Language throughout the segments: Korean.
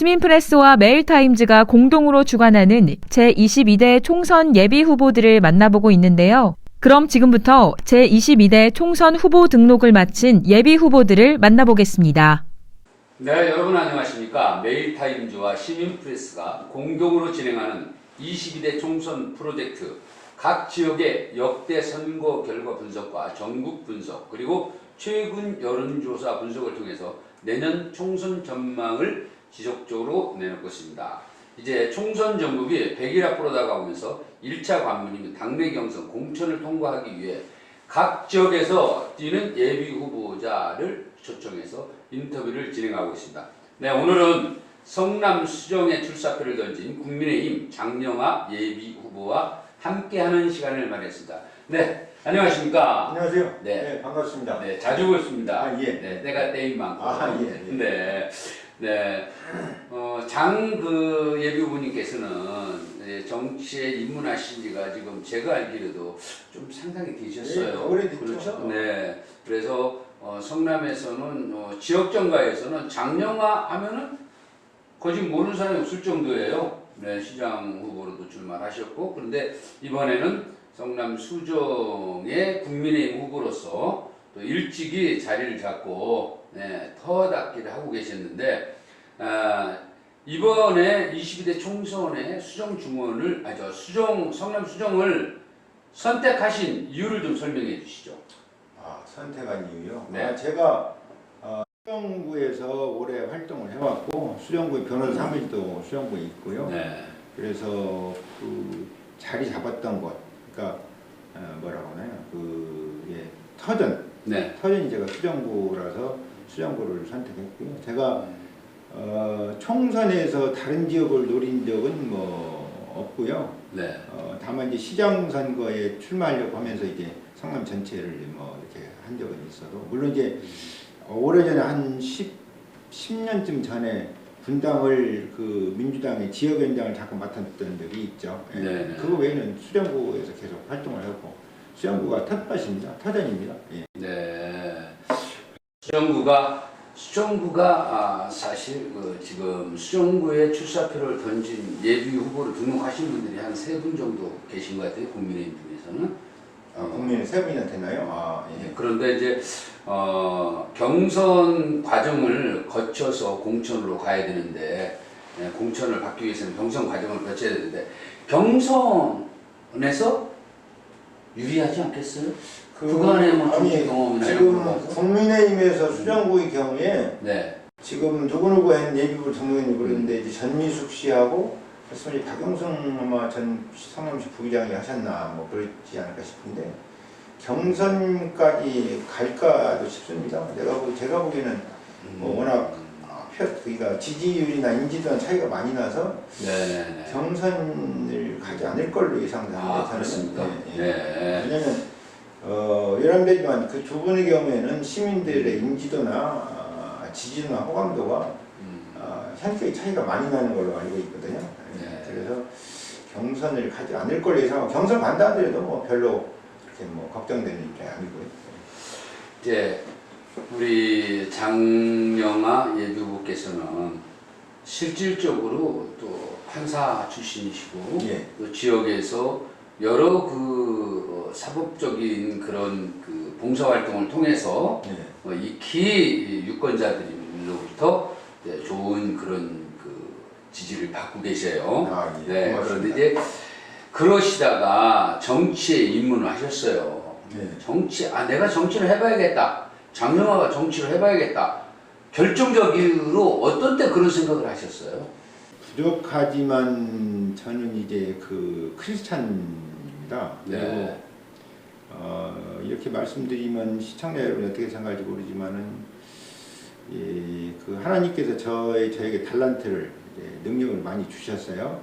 시민프레스와 메일타임즈가 공동으로 주관하는 제22대 총선 예비 후보들을 만나보고 있는데요. 그럼 지금부터 제22대 총선 후보 등록을 마친 예비 후보들을 만나보겠습니다. 네, 여러분 안녕하십니까. 메일타임즈와 시민프레스가 공동으로 진행하는 22대 총선 프로젝트 각 지역의 역대 선거 결과 분석과 전국 분석 그리고 최근 여론조사 분석을 통해서 내년 총선 전망을 지속적으로 내놓고 있습니다. 이제 총선 전국이 100일 앞으로 다가오면서 1차 관문이면 당내 경선 공천을 통과하기 위해 각 지역에서 뛰는 예비 후보자를 초청해서 인터뷰를 진행하고 있습니다. 네, 오늘은 성남 수정에 출사표를 던진 국민의힘 장영하 예비 후보와 함께하는 시간을 마련했습니다. 네, 안녕하십니까? 안녕하세요. 네, 네, 반갑습니다. 네, 자주 뵙습니다. 아, 예. 네, 때가 때인 만큼. 아, 예, 예. 네, 네. 예비 후보님께서는 정치에 입문하신 지가 지금 제가 알기로도 좀 상당히 되셨어요. 네, 오래됐죠. 그렇죠? 네. 그래서 성남에서는 지역정가에서는 장영하 하면은 거짓 모르는 사람이 없을 정도예요. 네, 시장 후보로도 출마하셨고, 그런데 이번에는 성남 수정의 국민의힘 후보로서 또 일찍이 자리를 잡고 터닫기를 하고 계셨는데, 이번에 22대 총선에 성남 수정을 선택하신 이유를 좀 설명해 주시죠. 선택한 이유요? 네. 제가 수정구에서 오래 활동을 해왔고 수정구 변호사 사무실도 수정구에 있고요. 네. 그래서 그 자리 잡았던 곳, 그러니까 뭐라고 하나요? 터전. 네. 터전이 제가 수정구라서 수정구를 선택했고요. 제가 총선에서 다른 지역을 노린 적은 뭐 없고요. 네. 다만 이제 시장 선거에 출마하려고 하면서 이제 성남 전체를 뭐 이렇게 한 적은 있어도, 물론 이제 오래전에 한 10년쯤 전에 분당을 그 민주당의 지역위원장을 잠깐 맡았던 적이 있죠. 예. 네. 그거 외에는 수정구에서 계속 활동을 하고, 수정구가 텃밭입니다. 터전입니다. 예. 네. 수정구가 사실 지금 수정구에 출사표를 던진 예비 후보로 등록하신 분들이 한 3분 정도 계신 것 같아요. 국민의힘 중에서는. 국민의 3분이나 되나요? 예. 그런데 이제 경선 과정을 거쳐서 공천으로 가야 되는데, 공천을 받기 위해서는 경선 과정을 거쳐야 되는데, 경선에서 유리하지 않겠어요? 그간의 뭐 정치 경험이나 이런 지금 거 봐서? 국민의힘에서 수정구의 경우에 네. 지금 누구누구 한 예비후보 등록인이 그러는데 이제 전미숙 씨하고 그래서 박영선 아마 전 성남시 부의장이 하셨나 뭐 그렇지 않을까 싶은데, 경선까지 갈까도 싶습니다. 제가 보기에는 뭐 워낙 그러니까 지지율이나 인지도는 차이가 많이 나서 네네네. 경선을 가지 않을 걸로 예상되는데 그렇습니다. 네. 왜냐면 열람되지만 그 두 분의 경우에는 시민들의 인지도나 지지도나 호감도가 현격히 차이가 많이 나는 걸로 알고 있거든요. 네. 그래서 경선을 가지 않을 걸로 예상하고, 경선 간다 하더라도 뭐 별로 그렇게 뭐 걱정되는 입장이 아니고요. 이제 우리 장영하 예비 후보께서는 실질적으로 또 판사 출신이시고, 예. 또 지역에서 여러 사법적인 그런 봉사활동을 통해서 예. 이 기 유권자들로부터 좋은 그런 지지를 받고 계세요. 예. 네, 고맙습니다. 그런데 이제 그러시다가 정치에 입문을 하셨어요. 네. 내가 정치를 해봐야겠다. 장영하가 정치를 해봐야겠다. 결정적으로 어떤 때 그런 생각을 하셨어요? 부족하지만 저는 이제 크리스찬입니다. 네. 그리고 이렇게 말씀드리면 시청자 여러분이 어떻게 생각할지 모르지만은 하나님께서 저에게 달란트를 능력을 많이 주셨어요.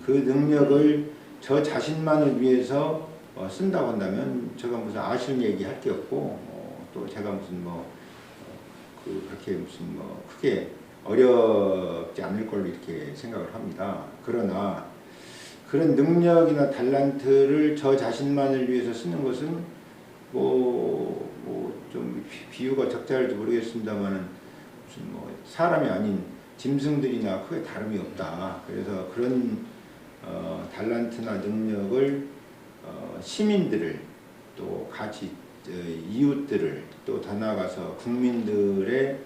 그 능력을 저 자신만을 위해서 쓴다고 한다면 제가 무슨 아쉬운 얘기 할 게 없고, 또 제가 무슨 그렇게 무슨 크게 어렵지 않을 걸로 이렇게 생각을 합니다. 그러나 그런 능력이나 달란트를 저 자신만을 위해서 쓰는 것은 좀 비유가 적절할지 모르겠습니다만은 무슨 사람이 아닌 짐승들이나 크게 다름이 없다. 그래서 그런 달란트나 능력을 시민들을 또 같이 이웃들을 또 더 나아가서 국민들의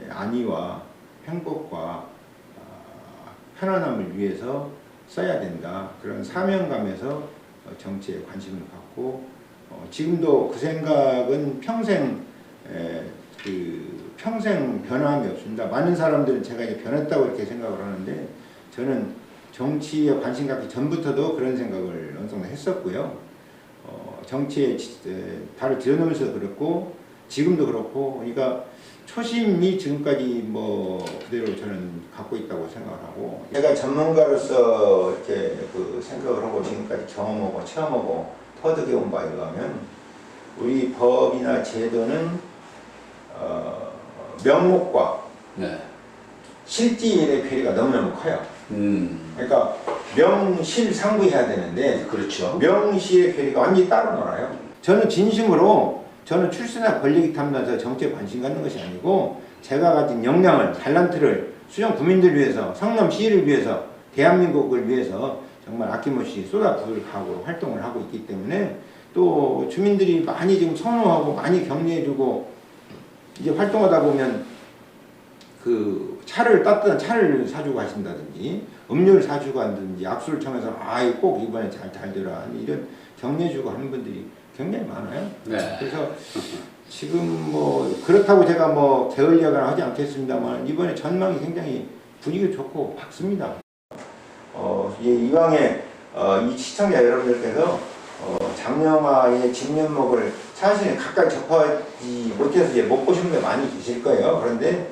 안위와 행복과 편안함을 위해서 써야 된다. 그런 사명감에서 정치에 관심을 갖고 지금도 그 생각은 평생 변함이 없습니다. 많은 사람들은 제가 이제 변했다고 이렇게 생각을 하는데 저는 정치에 관심 갖기 전부터도 그런 생각을 어느 정도 했었고요. 정치에 발을 들여놓으면서 그렇고 지금도 그렇고 그러니까 초심이 지금까지 뭐 그대로 저는 갖고 있다고 생각을 하고 제가 전문가로서 이렇게 그 생각을 하고 지금까지 경험하고 체험하고 터득해온 바에 의하면 우리 법이나 제도는 명목과 네. 실질의 괴리가 너무너무 커요. 그러니까 명실상부해야 되는데 그렇죠. 명시의 괴리가 완전히 따로 놀아요. 저는 진심으로 저는 출세나 권력이 탐나서 정치에 관심 갖는 것이 아니고 제가 가진 역량을 달란트를 수정 구민들을 위해서 성남시를 위해서 대한민국을 위해서 정말 아낌없이 쏟아부을 각오로 활동을 하고 있기 때문에 또 주민들이 많이 지금 선호하고 많이 격려해주고 이제 활동하다 보면 그 따뜻한 차를 사주고 하신다든지 음료를 사주고 한다든지 악수를 청해서 꼭 이번에 잘 되라 이런 격려해주고 하는 분들이 굉장히 많아요. 네. 그래서 지금 뭐 그렇다고 제가 뭐 게을리하거나 하지 않겠습니다만 이번에 전망이 굉장히 분위기 좋고 밝습니다. 이왕에 이 시청자 여러분들께서 장영화의 진면목을 사실 가까이 접하지 못해서 이제 못 보신 분들 많이 계실 거예요. 그런데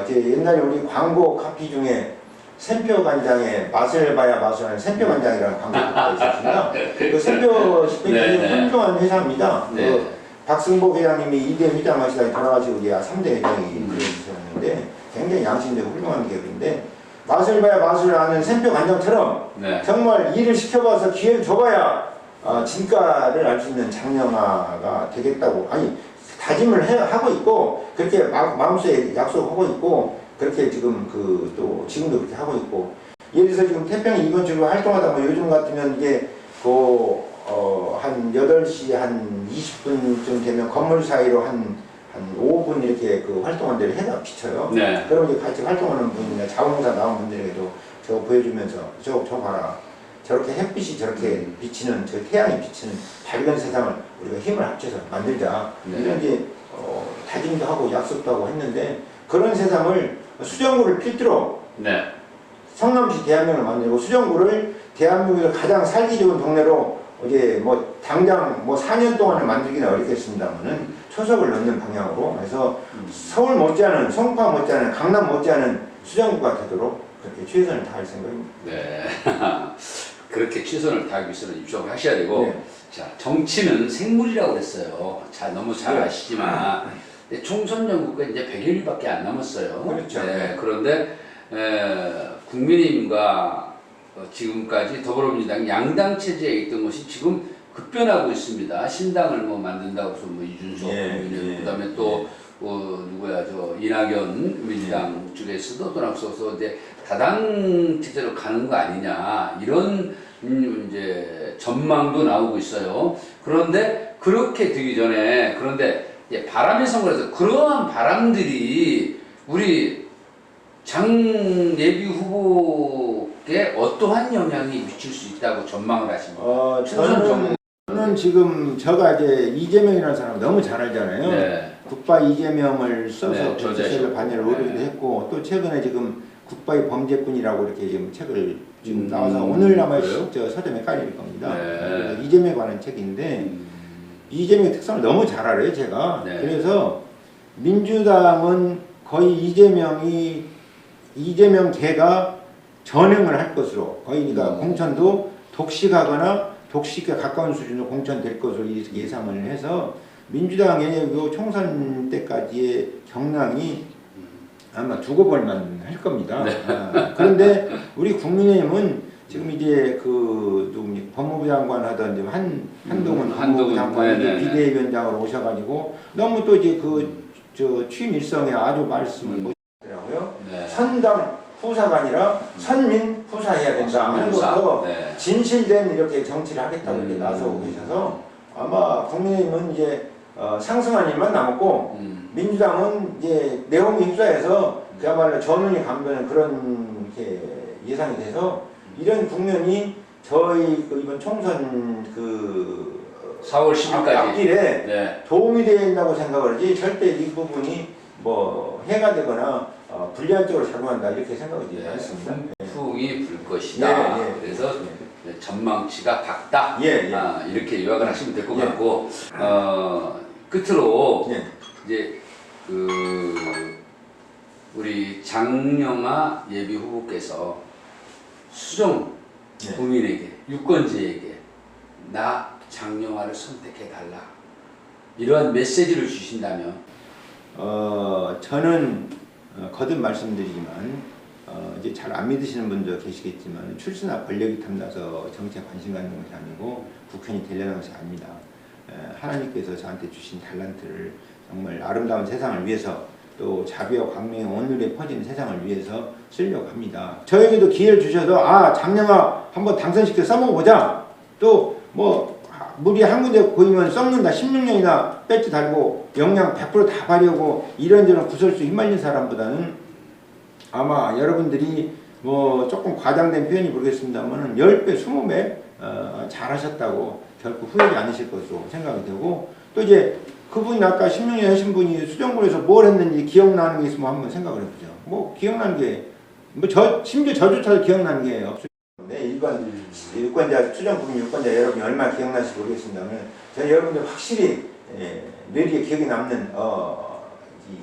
이제 옛날에 우리 광고 카피 중에 샘표 간장의 맛을 봐야 맛을 하는 샘표 간장이라는 광고가 있었습니다. 그 샘표 식품이 굉장히 훌륭한 회사입니다. 네. 그 박승복 회장님이 2대 회장 하시다가 돌아가시고 이제 3대 회장이 그러셨는데 굉장히 양심되고 훌륭한 기업인데 맛을 봐야 맛을 아는 샘표 간장처럼 네. 정말 일을 시켜봐서 기회를 줘봐야 진가를 알 수 있는 장영화가 되겠다고 다짐을 하고 있고 그렇게 마음속에 약속하고 있고 그렇게 지금 지금도 그렇게 하고 있고 예를 들어서 지금 태평이 이번 주로 활동하다 보면 요즘 같으면 이게 한 8시 한 20분쯤 되면 건물 사이로 한 5분 이렇게 그 활동한 데를 해가 비쳐요. 네. 그럼 이제 같이 활동하는 분이나 자원봉사 나온 분들에게도 저거 보여주면서 저 봐라. 저렇게 햇빛이 저렇게 비치는 저 태양이 비치는 밝은 세상을 우리가 힘을 합쳐서 만들자. 네. 이런 이제 다짐도 하고 약속도 하고 했는데 그런 세상을 수정구를 필두로 네. 성남시 대한민국을 만들고 수정구를 대한민국에서 가장 살기 좋은 동네로 이제 뭐 당장 뭐 4년 동안을 만들기는 어렵겠습니다만은 초석을 넣는 방향으로 해서 서울 못지않은 송파 못지않은 강남 못지않은 수정구가 되도록 그렇게 최선을 다할 생각입니다. 네. 그렇게 최선을 다하기 위해서는 입성을 하셔야 되고 네. 자 정치는 생물이라고 그랬어요. 너무 잘 네. 아시지만 총선 연구가 이제 100일밖에 안 남았어요. 그렇죠. 네. 그런데 국민의힘과 지금까지 더불어민주당 양당 체제에 있던 것이 지금 급변하고 있습니다. 신당을 뭐 만든다고 해서 뭐 이준석 국민의힘 그다음에 또 누구야 이낙연 민주당 쪽에서도 또 나서서 이제 다당 체제로 가는 거 아니냐 이런 이제 전망도 나오고 있어요. 그런데 그렇게 되기 전에 바람의 선거에서 그러한 바람들이 우리 장 예비 후보에 어떠한 영향이 미칠 수 있다고 전망을 하십니까? 저는 지금 제가 이제 이재명이라는 사람 너무 잘 알잖아요. 네. 굿바이 이재명을 써서 네, 베스트셀러 반열을 오르기도 했고 또 최근에 지금 굿바이 범죄꾼이라고 이렇게 지금 책을 지금 나와서 오늘 아마 저 서점에 깔릴 겁니다. 네. 이재명에 관한 책인데 이재명의 특성을 너무 잘 알아요 제가. 네. 그래서 민주당은 거의 이재명계가 전횡을 할 것으로 거의 그러니까 공천도 독식하거나 독식에 가까운 수준으로 공천될 것으로 예상을 해서 민주당의 총선 때까지의 경랑이 아마 두고 볼만 할 겁니다. 네. 그런데 우리 국민의힘은 지금 이제 법무부 장관 하던 한동훈 법무부 장관이 비대위원장으로 오셔가지고 너무 또 이제 취임 일성에 아주 말씀을 못 하더라고요. 네. 선당 후사가 아니라 선민 후사해야 된다 하는 것도 네. 진실된 이렇게 정치를 하겠다고 이렇게 나서고 계셔서 아마 국민의힘은 이제 상승한 일만 남았고 민주당은 이제 내용이 휩싸여서 그야말로 전운이 감도는 그런 이렇게 예상이 돼서 이런 국면이 저희 그 이번 총선 그 4월 10일까지 앞길에 네. 도움이 된다고 생각을 하지 절대 이 부분이 뭐 해가 되거나 불리한 쪽으로 작용한다 이렇게 생각이 되지 않습니다. 풍이 불 것이다. 예, 예. 그래서 전망치가 밝다. 예, 예. 이렇게 요약을 하시면 될 것 예. 같고 끝으로 예. 이제 그 우리 장영아 예비 후보께서 수정 예. 국민에게 유권자에게 나 장영아를 선택해 달라 이러한 메시지를 주신다면 저는 거듭 말씀드리지만 이제 잘 안 믿으시는 분도 계시겠지만 출세나 권력이 탐나서 정치에 관심 갖는 것이 아니고 국회의원이 되려는 것이 아닙니다. 하나님께서 저한테 주신 달란트를 정말 아름다운 세상을 위해서 또 자비와 광명이 온누리에 퍼지는 세상을 위해서 쓰려고 합니다. 저에게도 기회를 주셔서 장영아 한번 당선시켜 써먹어보자. 또 뭐 물이 한 군데 고이면 썩는다. 16년이나 배지 달고 영양 100% 다 발휘하고 이런저런 구설수 휘말린 사람보다는 아마 여러분들이 뭐 조금 과장된 표현이 모르겠습니다만 10배, 20배 잘하셨다고 결코 후회하지 않으실 것으로 생각이 되고 또 이제 그분이 아까 16년 하신 분이 수정구에서 뭘 했는지 기억나는 게 있으면 한번 생각을 해보죠. 뭐 기억나는 게 뭐 심지어 저조차도 기억나는 게 없어요. 네, 일반 유권자 수정국민 유권자 여러분이 얼마나 기억나실지 모르겠습니다만 저는 여러분들 확실히 뇌리에 기억에 남는 이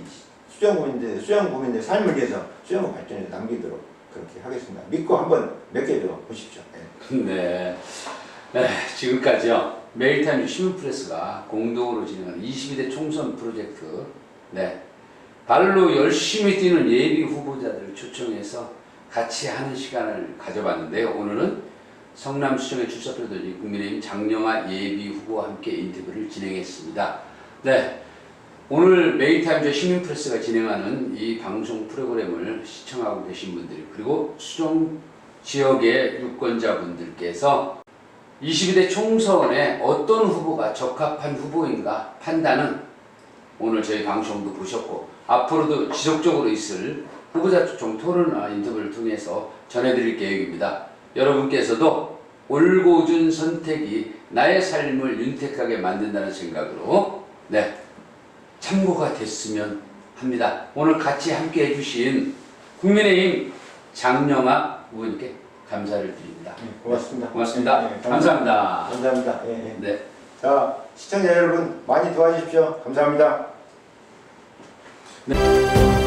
수정국민들 삶을 위해서 수정국 발전에 남기도록 그렇게 하겠습니다. 믿고 한번 몇 개 더 보십시오. 네. 지금까지요. 메일타임즈 시민프레스가 공동으로 진행하는 22대 총선 프로젝트 발로 열심히 뛰는 예비 후보자들을 초청해서 같이 하는 시간을 가져봤는데요. 오늘은 성남시청에 출사표들이 국민의힘 장영아 예비 후보와 함께 인터뷰를 진행했습니다. 오늘 메일타임즈 시민프레스가 진행하는 이 방송 프로그램을 시청하고 계신 분들 그리고 수정 지역의 유권자분들께서 22대 총선에 어떤 후보가 적합한 후보인가 판단은 오늘 저희 방송도 보셨고 앞으로도 지속적으로 있을 후보자 초청 토론 인터뷰를 통해서 전해드릴 계획입니다. 여러분께서도 올곧은 선택이 나의 삶을 윤택하게 만든다는 생각으로 참고가 됐으면 합니다. 오늘 같이 함께 해주신 국민의힘 장영아 의원님께 감사를 드립니다. 고맙습니다. 고맙습니다. 네, 감사합니다. 감사합니다. 네. 자, 시청자 여러분 많이 도와주십시오. 감사합니다. 네.